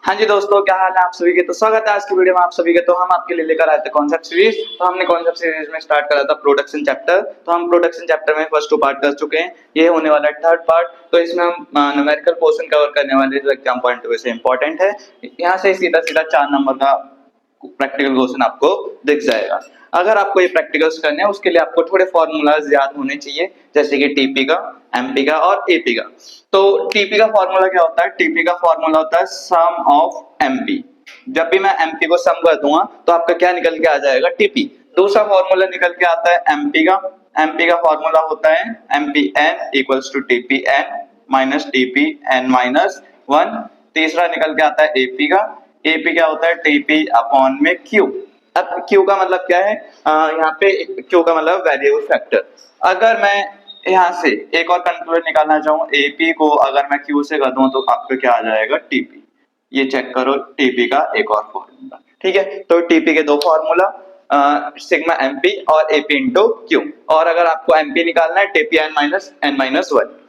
हाँ जी दोस्तों, क्या हाल है आप सभी के। तो स्वागत है आज की वीडियो में आप सभी के। तो हम आपके लिए लेकर आए थे कॉन्सेप्ट सीरीज। तो हमने कॉन्सेप्ट सीरीज में स्टार्ट करा था प्रोडक्शन चैप्टर। तो हम प्रोडक्शन चैप्टर में फर्स्ट 2 पार्ट कर चुके हैं, ये होने वाला है थर्ड पार्ट। तो इसमें हम न्यूमेरिकल पोर्शन कवर करने वाले हैं जो एग्जाम पॉइंट ऑफ व्यू से इंपॉर्टेंट है। यहाँ से सीधा सीधा 4 नंबर का प्रैक्टिकल क्वेश्चन आपको दिख जाएगा। अगर आपको ये प्रैक्टिकल्स करने हैं उसके लिए आपको थोड़े फॉर्मूलाज याद होने चाहिए, जैसे कि टीपी का, एमपी का और एपी का। तो टीपी का फॉर्मूला क्या होता है? टीपी का फॉर्मूला होता है सम ऑफ एमपी। जब भी मैं एमपी को सम कर दूंगा तो आपका क्या निकल के आ जाएगा? टीपी। दूसरा फॉर्मूला निकल के आता है एमपी का। एमपी का फॉर्मूला होता है MP N equals to TP N minus TP N minus 1। तीसरा निकल के आता है एपी का। एपी क्या होता है? टीपी अपॉन में क्यू। अब क्यू का मतलब क्या है? यहाँ पे क्यू का मतलब वेरिएबल फैक्टर। अगर मैं यहाँ से एक और कंक्लूजन निकालना चाहूँ, एपी को अगर मैं क्यू से कर दूं तो आपको क्या आ जाएगा? टीपी। ये चेक करो टीपी का एक और फॉर्मूला। ठीक है, तो टीपी के दो फॉर्मूला, सिग्मा एमपी और एपी इंटू क्यू। और अगर आपको एमपी निकालना है, टीपी एन माइनस 1।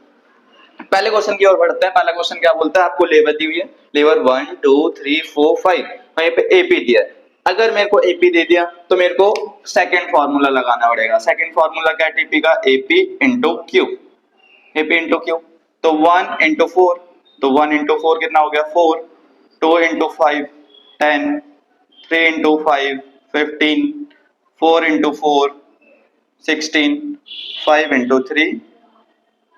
पहले क्वेश्चन की ओर बढ़ते हैं। पहला क्वेश्चन क्या बोलता है? आपको लेवर दी हुई है, लेवर 1 2 3 4 5, वहीं पे एपी दिया है। अगर मेरे को एपी दे दिया तो मेरे को सेकंड फार्मूला लगाना पड़ेगा। सेकंड फार्मूला क्या है टीपी का? AP into Q. AP into Q, तो 1 इंटू 4, तो 1 इंटू 4 कितना हो गया? 4। 2 इंटू 5 10, 3 इंटू 5 15, 4 इंटू 4 16, 5 इंटू 3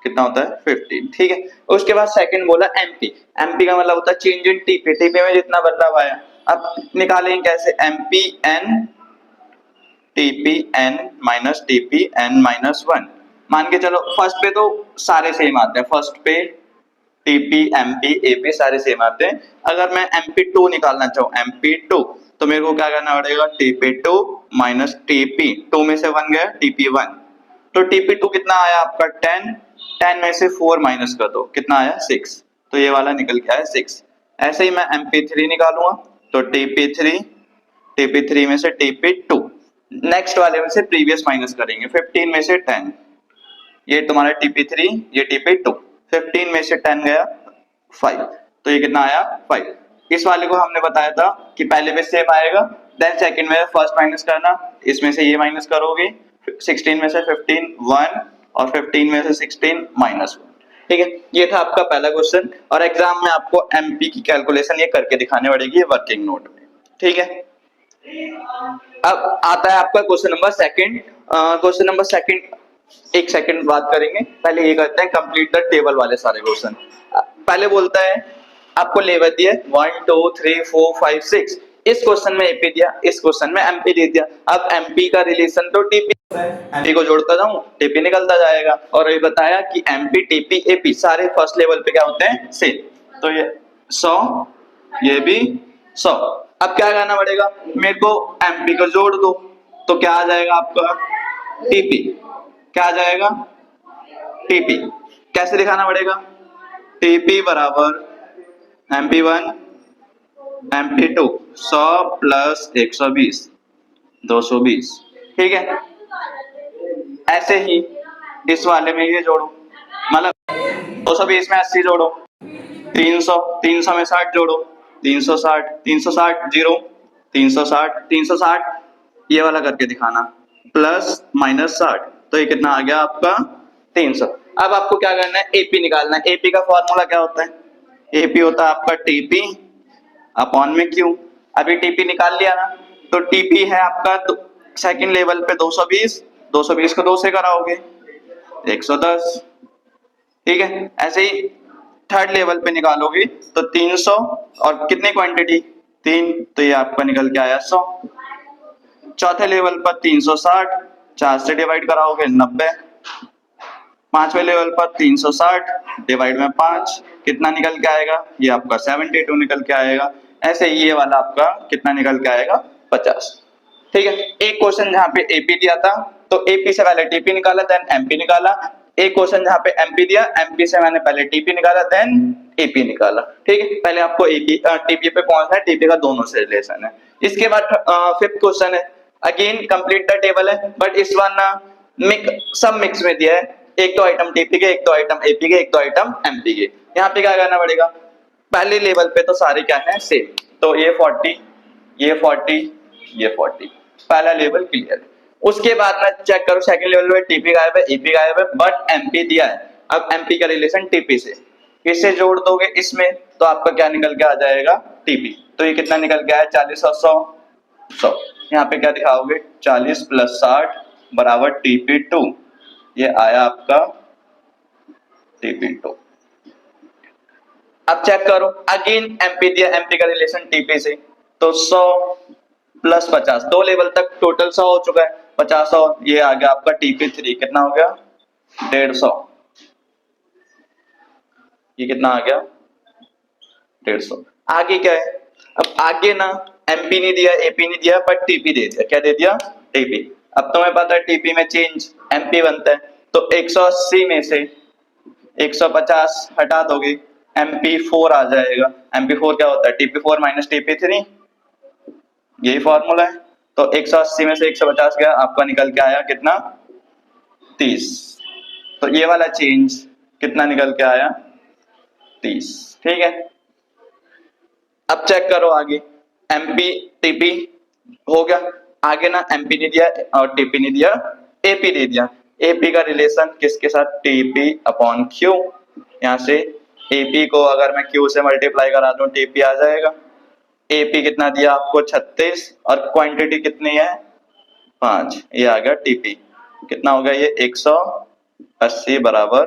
कितना होता है? 15। ठीक है, उसके बाद सेकंड बोला एमपी। एमपी का मतलब होता है चेंज इन टीपी। टीपी में जितना बदलाव आया। अब निकालेंगे कैसे? MP N TP N minus TP N minus 1। मान के चलो फर्स्ट पे तो सारे सेम आते हैं। फर्स्ट पे टीपी एमपी एपी सारे सेम आते हैं। अगर मैं एमपी टू निकालना चाहूँ, एमपी टू, तो मेरे को क्या करना पड़ेगा? TP two minus TP two में से 1 गया, टीपी 1। तो टीपी टू कितना आया आपका? 10। 10 में से 4 माइनस कर दो, कितना आया? 6। तो ये वाला निकल के आया 6। ऐसे ही मैं एमपी थ्री निकालूंगा, तो टीपी थ्री में से टीपी टू, नेक्स्ट वाले में से प्रीवियस माइनस करेंगे। 15 में से 10, ये तुम्हारा टीपी थ्री, ये टीपी टू। 15 में से 10 गया 5, तो ये कितना आया? 5। इस वाले को हमने बताया था कि पहले में सेम आएगा, देन सेकंड में फर्स्ट माइनस करना, इसमें से ये माइनस करोगे। 16 में से 15 1 और 15 में से 16 माइनस 1। ठीक है, ये था आपका पहला क्वेश्चन। और एग्जाम में आपको एमपी की कैलकुलेशन ये करके दिखाने पड़ेगी वर्किंग नोट में। ठीक है, अब आता है आपका question number second. Question number second एक सेकंड बात करेंगे, पहले ये करते हैं कंप्लीट द टेबल वाले सारे क्वेश्चन। पहले बोलता है आपको लेवल दिया 1 2 3 4 5 6। इस क्वेश्चन में एपी दिया, इस क्वेश्चन में एमपी दे दिया। अब एमपी का रिलेशन तो टीपी है, एमपी को जोड़ता जाऊं टीपी निकलता जाएगा। और ये बताया कि एमपी टीपी एपी सारे फर्स्ट लेवल पे क्या होते हैं? सेम। तो ये 100, ये भी 100। अब क्या करना पड़ेगा? मेरे को एमपी को जोड़ दो, तो क्या आ जाएगा आपका? टीपी। क्या आ जाएगा? टीपी। कैसे दिखाना पड़ेगा? टीपी बराबर MP one MP two 100 plus 120 220। ठीक है, ऐसे ही इस वाले में ये जोड़ो, मतलब 220 में 80 जोड़ो, 300 300 में 60 जोड़ो, 360 360 जीरो, 360 360 ये वाला करके दिखाना, प्लस माइनस 60, तो ये कितना आ गया आपका? 300। अब आपको क्या करना है? एपी निकालना है। एपी का फॉर्मूला क्या होता है? एपी होता है आपका टीपी अपॉन में क्यू। अभी टीपी निकाल लिया ना, तो टीपी है आपका सेकंड लेवल पे 220, 220 को 2 से कराओगे 110। ठीक है, ऐसे ही थर्ड लेवल पे निकालोगे तो 300 और कितनी क्वांटिटी? 3, तो ये आपका निकल के आया 100। चौथे लेवल पर 360, 4 से डिवाइड कराओगे 90। पांचवें लेवल पर 360 डिवाइड में 5, कितना निकल के आएगा? ये आपका 72 निकल के आएगा। ऐसे ये वाला आपका कितना निकल के आएगा? 50। ठीक है, एक क्वेश्चन जहाँ पे एपी दिया था तो एपी से पहले टीपी निकाला, देन एमपी निकाला। एक क्वेश्चन जहाँ पे एमपी दिया, एमपी से मैंने पहले टीपी निकाला, देन एपी निकाला। ठीक है, पहले आपको एपी टीपी पे पहुंचना है, टीपी का दोनों से रिलेशन है। इसके बाद फिफ्थ क्वेश्चन है, अगेन कंप्लीट द टेबल है, बट इस बार ना सब मिक्स में दिया है। एक तो आइटम टीपी के, एक तो आइटम एपी के, एक तो आइटम एमपी के। यहाँ पे क्या करना पड़ेगा? पहले लेवल पे तो सारे क्या है सेम, तो ये 40, ये 40, ये 40, पहला लेवल क्लियर। उसके बाद में चेक करो सेकंड लेवल पे टीपी गायब है, ईपी गायब है, बट एमपी दिया है। अब एमपी का रिलेशन टीपी से, किससे जोड़ दोगे इसमें, तो आपका क्या निकल के आ जाएगा टीपी। तो ये कितना निकल के आया 40 और 100, 100। यहाँ पे क्या दिखाओगे 40 + 60 बराबर टीपी2, ये आया आपका टीपी2। अब चेक करो अगेन एमपी दिया, एमपी का रिलेशन टीपी से, तो 100 + 50, दो लेवल तक टोटल 100 हो चुका है, 50 100, ये आ गया आपका टीपी3, कितना हो गया 150, ये कितना आ गया 150। आगे क्या है, अब आगे ना एमपी नहीं दिया, एपी नहीं दिया, पर टीपी दे दिया, क्या दे दिया टीपी। अब तुम्हें पता है टीपी में चेंज एमपी बनता है, तो 180 में से 150 हटा दोगे, MP4 आ जाएगा। MP4 क्या होता है, TP4 - TP3, यही फॉर्मूला है। तो 180 में से 150 गया, आपका निकल के आया कितना 30। तो ये वाला चेंज कितना निकल के आया 30, ठीक है। अब चेक करो आगे, MP TP हो गया, आगे ना MP नहीं दिया और TP नहीं दिया, AP दे दिया। AP का रिलेशन किसके साथ, TP/Q, यहाँ से AP को अगर मैं Q से मल्टीप्लाई करा दूं TP आ जाएगा। AP कितना दिया आपको 36, और क्वांटिटी कितनी है 5, ये आ गया TP, कितना हो गया ये 180 बराबर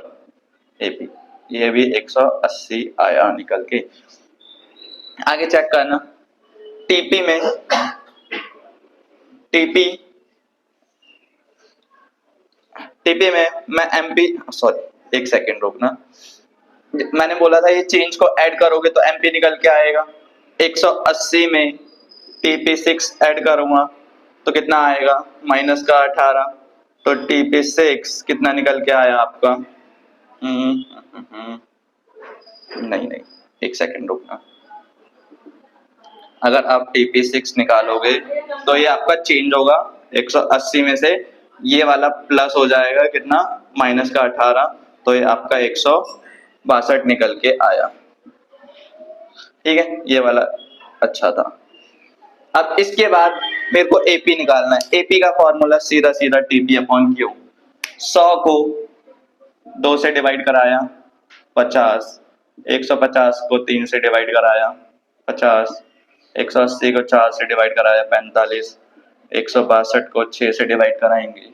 AP, ये भी 180 आया निकल के। आगे चेक करना टीपी में, टीपी में मैं एमपी, सॉरी एक सेकेंड रुकना, मैंने बोला था ये चेंज को ऐड करोगे तो एमपी निकल के आएगा। 180 में TP6 ऐड करूंगा तो कितना आएगा माइनस का 18, तो TP6 कितना निकल के आया आपका, नहीं नहीं एक सेकेंड रुकना, अगर आप TP6 निकालोगे तो ये आपका चेंज होगा 180 में से ये वाला प्लस हो जाएगा कितना माइनस का 18, तो ये आपका 162 निकल के आया, ठीक है ये वाला अच्छा था। अब इसके बाद मेरे को एपी निकालना है। एपी का फॉर्मूला सीधा सीधा TP/Q, 100 को 2 से डिवाइड कराया 50, 150 को 3 से डिवाइड कराया 50, 180 को 4 से डिवाइड कराया 45, 162 को 6 से डिवाइड कराएंगे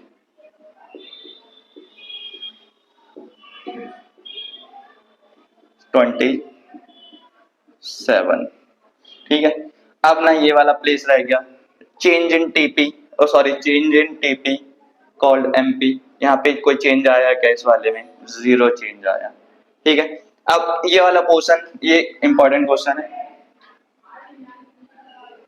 27, ठीक है। अब ना ये वाला प्लेस रह गया change in TP, sorry change in TP called MP, यहाँ पे कोई चेंज आया क्या इस वाले में, 0 चेंज आया, ठीक है। अब ये वाला पोर्शन ये इंपॉर्टेंट क्वेश्चन है,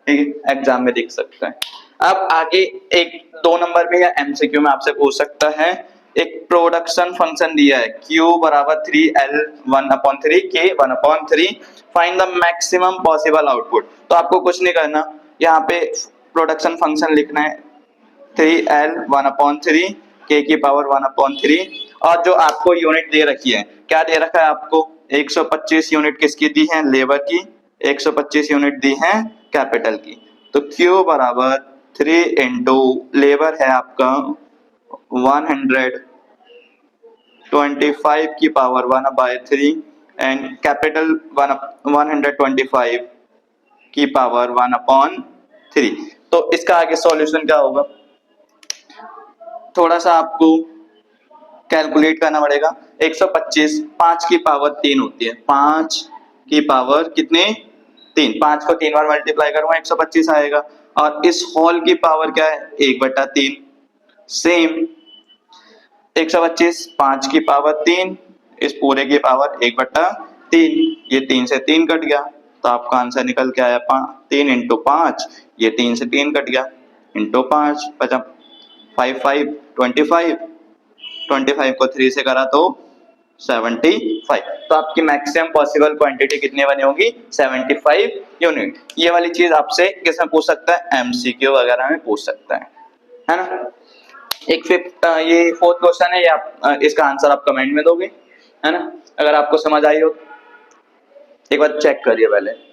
ठीक है एग्जाम में देख सकते हैं। अब आगे एक 2 नंबर में या MCQ में आपसे पूछ सकता है, एक प्रोडक्शन फंक्शन दिया है Q बराबर 3L 1/3 K 1/3, find the maximum possible output. तो आपको कुछ नहीं करना, यहाँ पे प्रोडक्शन फंक्शन लिखना है 3L 1/3 K की पावर 1/3, और जो आपको यूनिट दे रखी है, क्या दे रखा है आपको 125 यूनिट किसकी दी है लेबर की, 125 यूनिट दी है कैपिटल की। तो Q बराबर 3 इंटू लेबर है आपका 125 की पावर 1/3 एंड कैपिटल 125 की पावर 1/3। तो इसका आगे सॉल्यूशन क्या होगा, थोड़ा सा आपको कैलकुलेट करना पड़ेगा। 125 5 की पावर 3 होती है, 5 की पावर कितने 3, 5 को 3 बार मल्टीप्लाई करूंगा 125 आएगा, और इस होल की पावर क्या है 1/3, सेम 125 5 की पावर 3, इस पूरे की पावर 1/3, ये 3 से 3 कट गया, तो आपका आंसर निकल के आया 3 इंटू 5, ये 3 से 3 कट गया इंटू 5 बचा 5 5 25, 25 को 3 से करा तो 75। तो आपकी मैक्सिमम पॉसिबल क्वांटिटी कितनी बनी होगी 75 यूनिट। ये वाली चीज आपसे किसमें पूछ सकता है, MCQ वगैरह में पूछ सकता है ना। एक फिफ्थ ये 4th क्वेश्चन है, ये आप इसका आंसर आप कमेंट में दोगे, है ना, अगर आपको समझ आई हो। एक बार चेक करिए पहले।